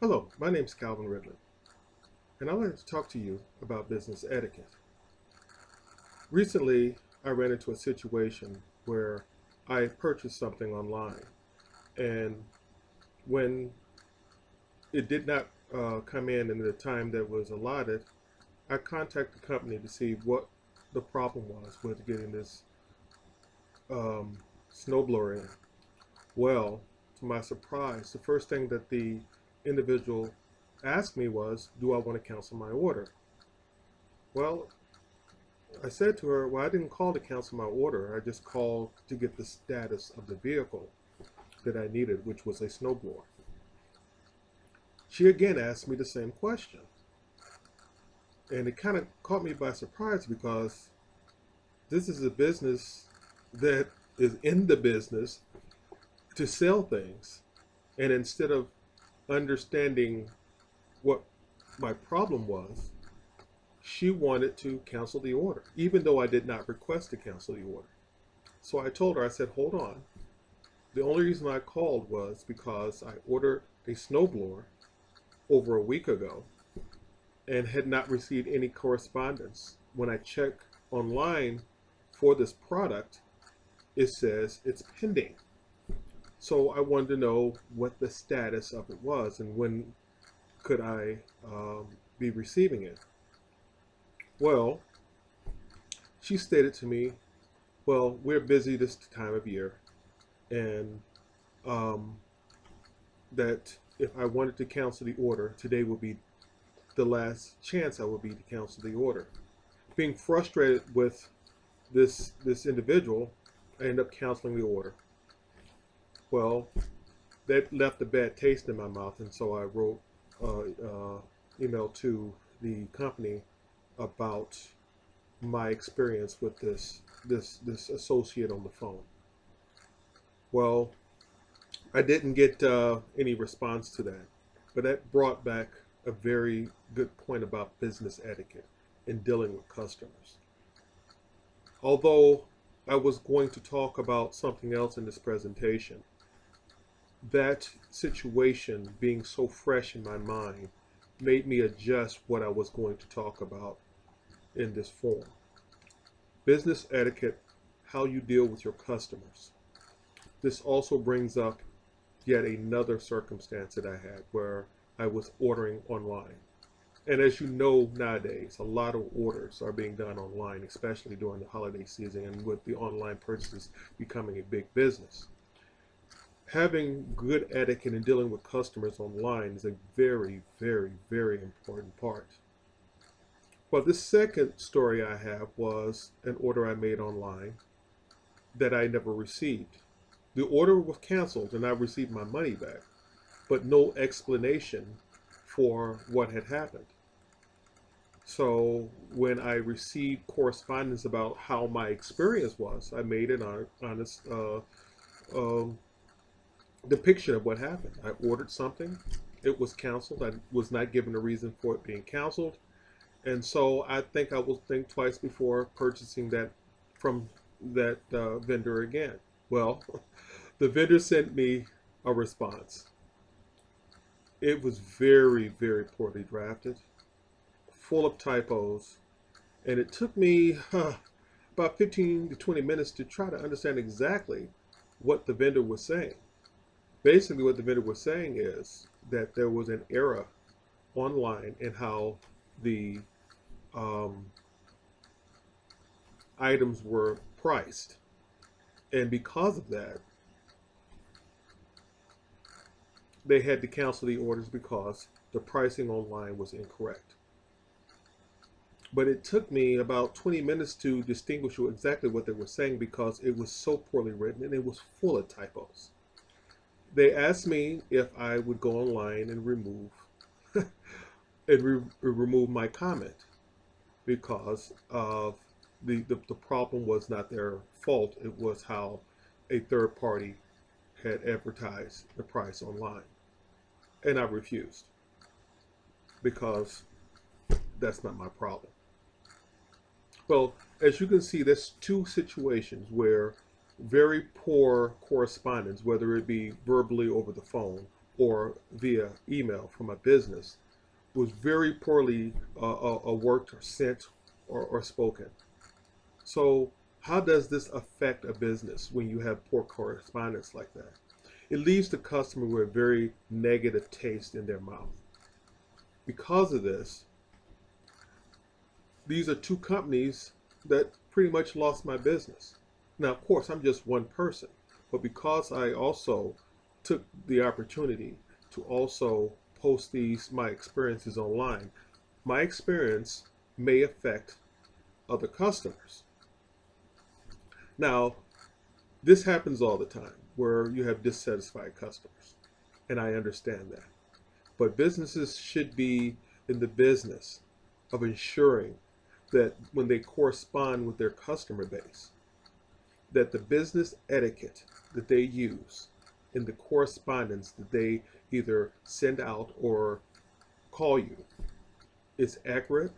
Hello, my name is Calvin Ridley, and I'd like to talk to you about business etiquette. Recently, I ran into a situation where I purchased something online, and when it did not come in the time that was allotted, I contacted the company to see what the problem was with getting this um, snowblower in. Well, to my surprise, the first thing that the individual asked me was, do I want to cancel my order? Well, I said to her, well, I didn't call to cancel my order. I just called to get the status of the vehicle that I needed, which was a snowblower. She again asked me the same question. And it kind of caught me by surprise because this is a business that is in the business to sell things. And instead of understanding what my problem was, she wanted to cancel the order, even though I did not request to cancel the order. So I told her, I said, hold on. The only reason I called was because I ordered a snowblower over a week ago and had not received any correspondence. When I check online for this product, it says it's pending. So I wanted to know what the status of it was and when could I be receiving it. Well, she stated to me, well, we're busy this time of year, and um, that if I wanted to cancel the order, today would be the last chance I would be to cancel the order. Being frustrated with this individual, I ended up canceling the order. Well, that left a bad taste in my mouth, and so I wrote email to the company about my experience with this associate on the phone. Well, I didn't get any response to that, but that brought back a very good point about business etiquette in dealing with customers. Although I was going to talk about something else in this presentation, that situation being so fresh in my mind made me adjust what I was going to talk about in this form. Business etiquette, how you deal with your customers. This also brings up yet another circumstance that I had where I was ordering online. And as you know, nowadays, a lot of orders are being done online, especially during the holiday season and with the online purchases becoming a big business. Having good etiquette in dealing with customers online is a very, very, very important part. Well, the second story I have was an order I made online that I never received. The order was canceled and I received my money back, but no explanation for what had happened. So when I received correspondence about how my experience was, I made an honest um, depiction of what happened. I ordered something, it was canceled. I was not given a reason for it being canceled. And so I think I will think twice before purchasing that from that vendor again. Well, the vendor sent me a response. It was very, very poorly drafted, full of typos, and it took me about 15 to 20 minutes to try to understand exactly what the vendor was saying. Basically, what the vendor was saying is that there was an error online in how the um, items were priced. And because of that, they had to cancel the orders because the pricing online was incorrect. But it took me about 20 minutes to distinguish exactly what they were saying because it was so poorly written and it was full of typos. They asked me if I would go online and remove my comment because of the problem was not their fault. It was how a third party had advertised the price online. And I refused because that's not my problem. Well, as you can see, there's two situations where very poor correspondence, whether it be verbally over the phone or via email from my business was very poorly worked or sent or spoken. So how does this affect a business when you have poor correspondence like that? It leaves the customer with a very negative taste in their mouth. Because of this, these are two companies that pretty much lost my business. Now, of course, I'm just one person, but because I also took the opportunity to also post my experiences online, my experience may affect other customers. Now, this happens all the time where you have dissatisfied customers, and I understand that. But businesses should be in the business of ensuring that when they correspond with their customer base, that the business etiquette that they use in the correspondence that they either send out or call you is accurate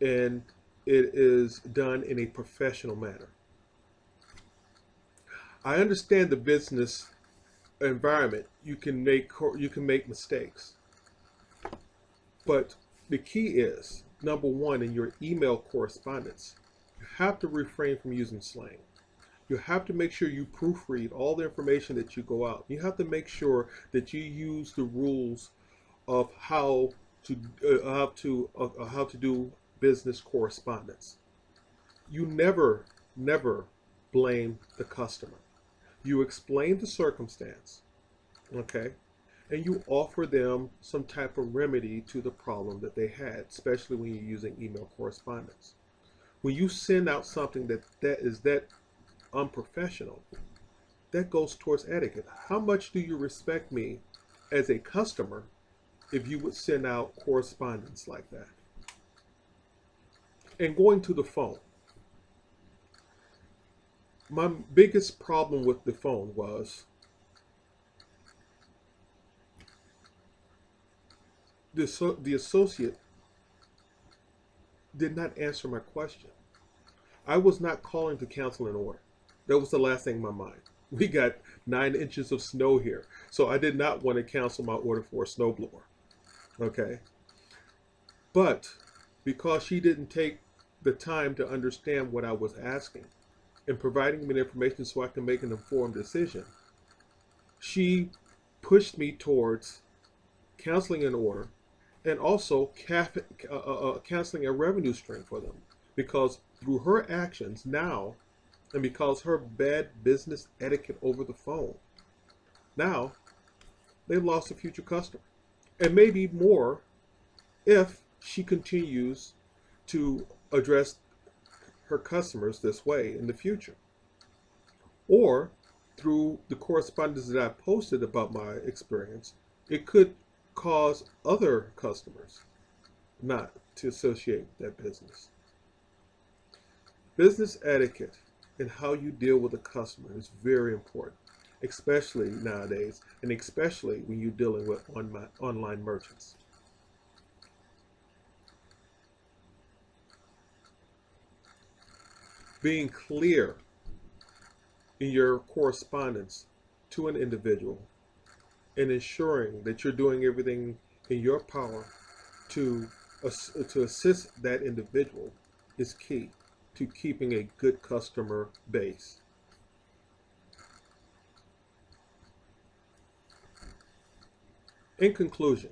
and it is done in a professional manner. I understand the business environment. You can make mistakes, but the key is number one, in your email correspondence, you have to refrain from using slang. You have to make sure you proofread all the information that you go out. You have to make sure that you use the rules of how to do business correspondence. You never blame the customer. You explain the circumstance, okay, and you offer them some type of remedy to the problem that they had, especially when you're using email correspondence. When you send out something that is that unprofessional, that goes towards etiquette. How much do you respect me as a customer if you would send out correspondence like that? And going to the phone, my biggest problem with the phone was the associate did not answer my question. I was not calling to cancel an order. That was the last thing in my mind. We got 9 inches of snow here, so I did not want to cancel my order for a snowblower. Okay? But because she didn't take the time to understand what I was asking and providing me the information so I can make an informed decision, she pushed me towards canceling an order and also canceling a revenue stream for them. Because through her actions now, and because her bad business etiquette over the phone, now they lost a future customer. And maybe more if she continues to address her customers this way in the future. Or through the correspondence that I posted about my experience, it could cause other customers not to associate that business. Business etiquette and how you deal with a customer is very important, especially nowadays, and especially when you're dealing with online merchants. Being clear in your correspondence to an individual and ensuring that you're doing everything in your power to assist that individual is key to keeping a good customer base. In conclusion,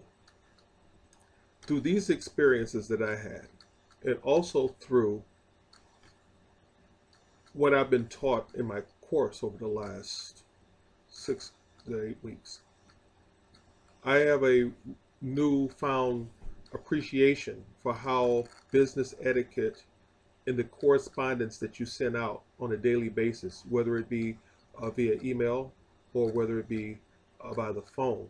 through these experiences that I had, and also through what I've been taught in my course over the last 6 to 8 weeks, I have a newfound appreciation for how business etiquette in the correspondence that you send out on a daily basis, whether it be via email or whether it be by the phone,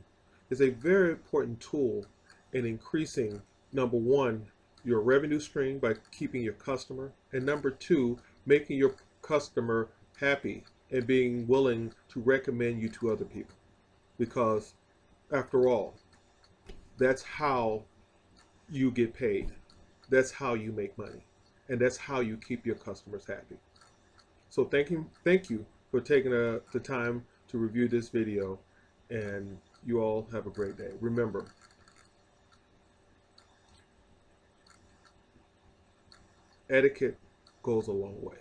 is a very important tool in increasing, number one, your revenue stream by keeping your customer, and number two, making your customer happy and being willing to recommend you to other people. Because after all, that's how you get paid. That's how you make money. And that's how you keep your customers happy. So thank you for taking the time to review this video, and You all have a great day. Remember, etiquette goes a long way.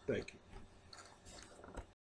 Thank you.